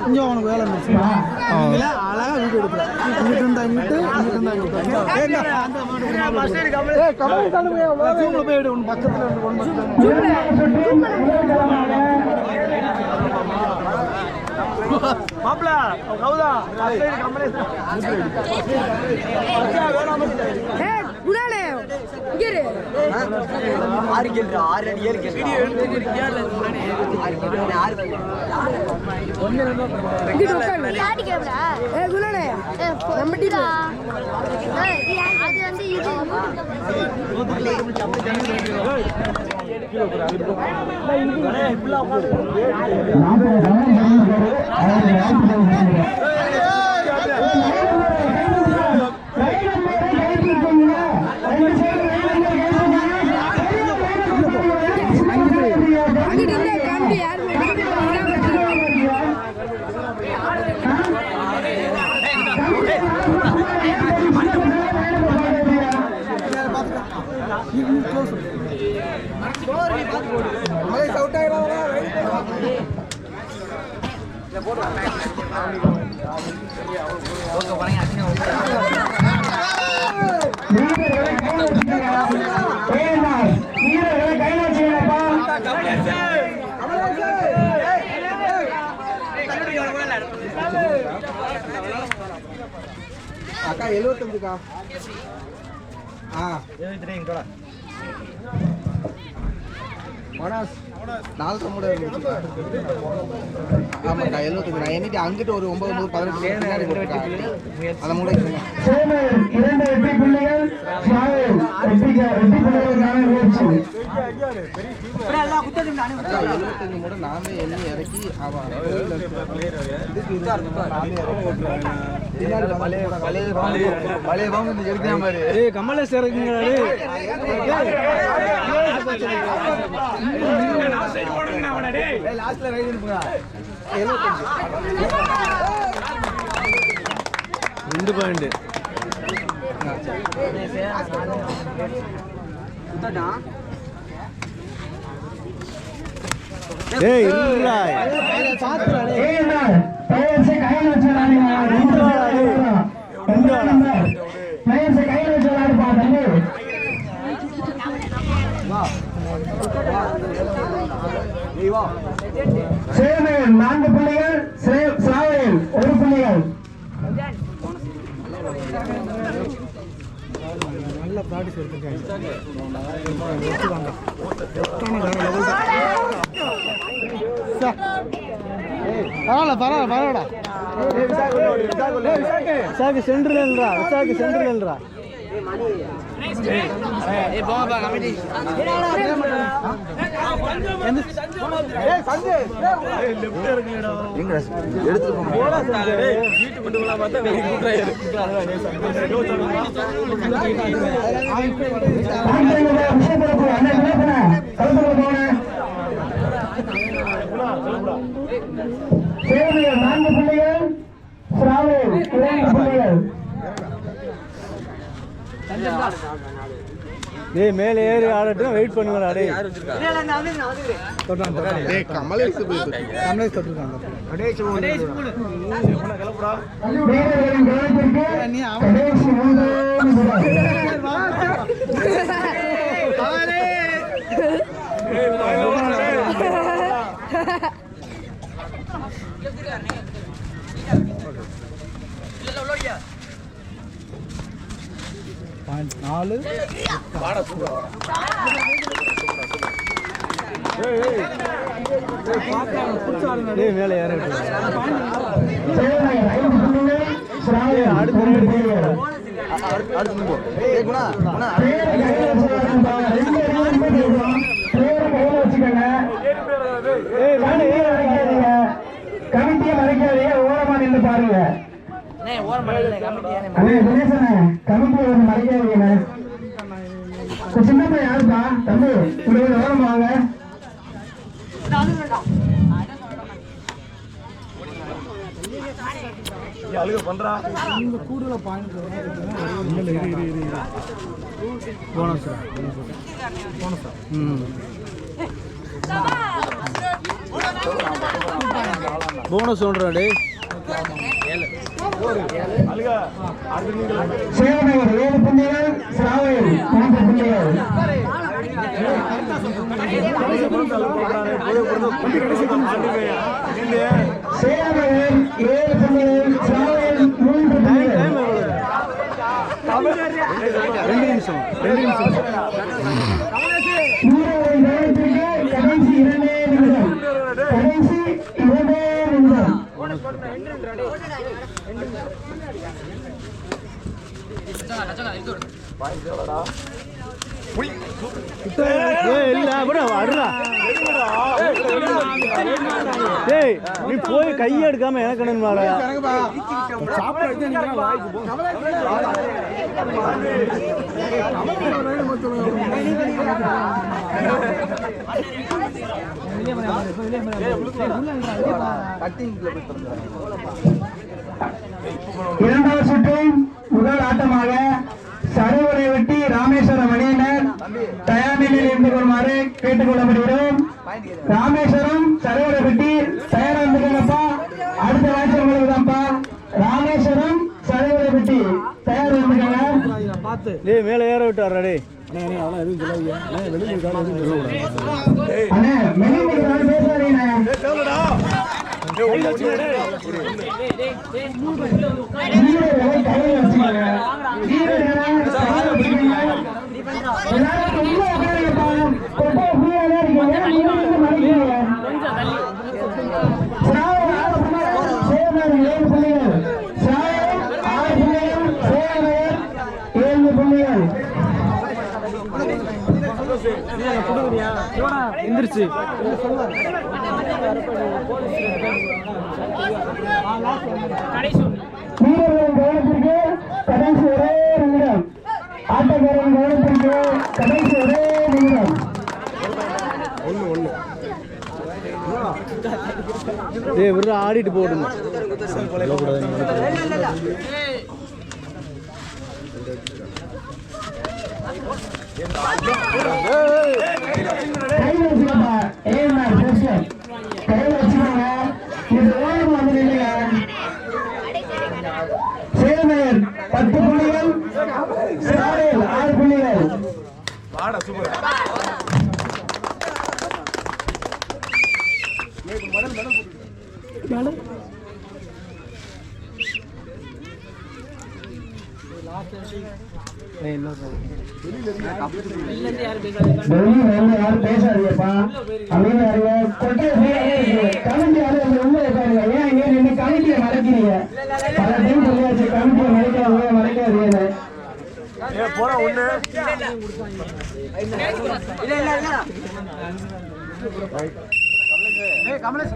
கொஞ்சம் உனக்கு வேலை இருந்துச்சுன்னா அழகா வீடியோ எடுக்கலாம். இங்கிட்டு இருந்தா இங்கிட்டு போய் எடு. ஒன்று பக்கத்தில் மாப்பிள கௌதா ஆறு கேள்வி 6 அடி 7 கேள்வி அக்கா 75க்கா 73 மனஸ் 4 மூட ஆமாக்கா 75 நான் எண்ணிட்டு அங்கிட்டு ஒரு 9 18 அந்த மூட 2 8 புள்ளிகள் 75 மூட நாமே எண்ணி இறக்கி கமலேஸ்வர ரெண்டு பாயிண்ட் ஏய் இல்லடா பாத்துடா டேய் பையன் से கையில வச்சானே பையன் से கையில வச்சானே பாத்தே வா நீ வா சேமன் 4 புள்ளிகள் சாவல் 1 புள்ளிகள் நல்ல பிராக்டீஸ் எடுத்துருக்காங்க பரவாயில்ல விசாக்கு சென்ட்ரல்ரா விசாக்கு சென்ட்ரல்ரா டேய் மேலே ஏறி ஆடட்டும் வெயிட் பண்ணுங்கடா டேய் டேய் கமலேஷ் தொட்டிருக்காங்க டேய் சும்மா கிளப்புடா நீ அவன் பாயிண்ட் 4 மேலே ஏற கமிட்டியை மறைக்காதீங்க ஓரமா நின்று பாருங்க சின்ன பையன் யாருப்பா தம்பி ஓரம் வாங்க பண்றா இந்த கூடுதல பாயிண்ட் போனஸ் போனஸ் சொல்றாடே சேவனையர் 7 புள்ளிகள், சிராவையில் 3 புள்ளிகள். சேவனையர் 7 புள்ளிகள், சிராவையில் 3 புள்ளிகள். 2 நிமிஷம் வீரரை கவனத்திற்கு கடைசி 2 நிமிடம். கடைசி 2 நிமிடம். நீ போய் கையை எடுக்காம எனக்கு இரண்டாவது சுற்றின் முதல் ஆட்டமாக சரவரை வெட்டி ராமேஸ்வரம் அணியினர் தயார் நிலையில் இருந்து கொள்ளுமாறு கேட்டுக் கொள்ளப்படுகிறோம். ராமேஸ்வரம் சரவரை வெட்டி தயாரா இருந்துக்கப்பா, அடுத்த மேட்ச் உங்களுக்கு தான்ப்பா. ராமேஸ்வரம் சரவரை வெட்டி தயார் இருந்துக்கங்க. மேல ஏற விட்டாரே அண்ணே மெலிந்து பேசாதீங்க. வீரர்களை கையில் வச்சுக்கோங்க. வீரர்களை கையில் வச்சுக்கோங்க. எல்லாரும் ரொம்ப உட்காருங்கப்பா. ரொம்ப ஃப்ரீயாவே இருக்கீங்க. நீங்க மறைக்கிறீங்க. சிராவல் 6 புள்ளிகள், சேவனர் 7 புள்ளிகள். சிராவல் 6 புள்ளிகள், சேவனர் 7 புள்ளிகள். எந்திரிச்சு வீரர்களின் கவனத்திற்கு கடைசி ஒரே நிமிடம். ஆட்டக்காரரின் கவனத்திற்கு கடைசி ஒரே நிமிடம். விடுற ஆடிட்டு போடுங்க கையில் வச்சுக்கப்பா. ஏஎம்ஆர் பிரசிடன்ட் கையில் வச்சுக்கோங்க. இது ஓரம் வந்து நில்லுங்க. சேவனையர் 10 புள்ளிகள், சிராவையில் 6 புள்ளிகள். வெளியில வந்து யாரும் பேசாதீங்கப்பா. அப்படின்னு கமிட்டி யாரும் உள்ள உட்காருங்க. ஏன் இங்க நின்று கமிட்டியை மறைக்கிறீங்க? பல டைம் சொல்லியாச்சு, கமிட்டியை மறைக்காதீங்க. போற ஒண்ணு கமலேஷ்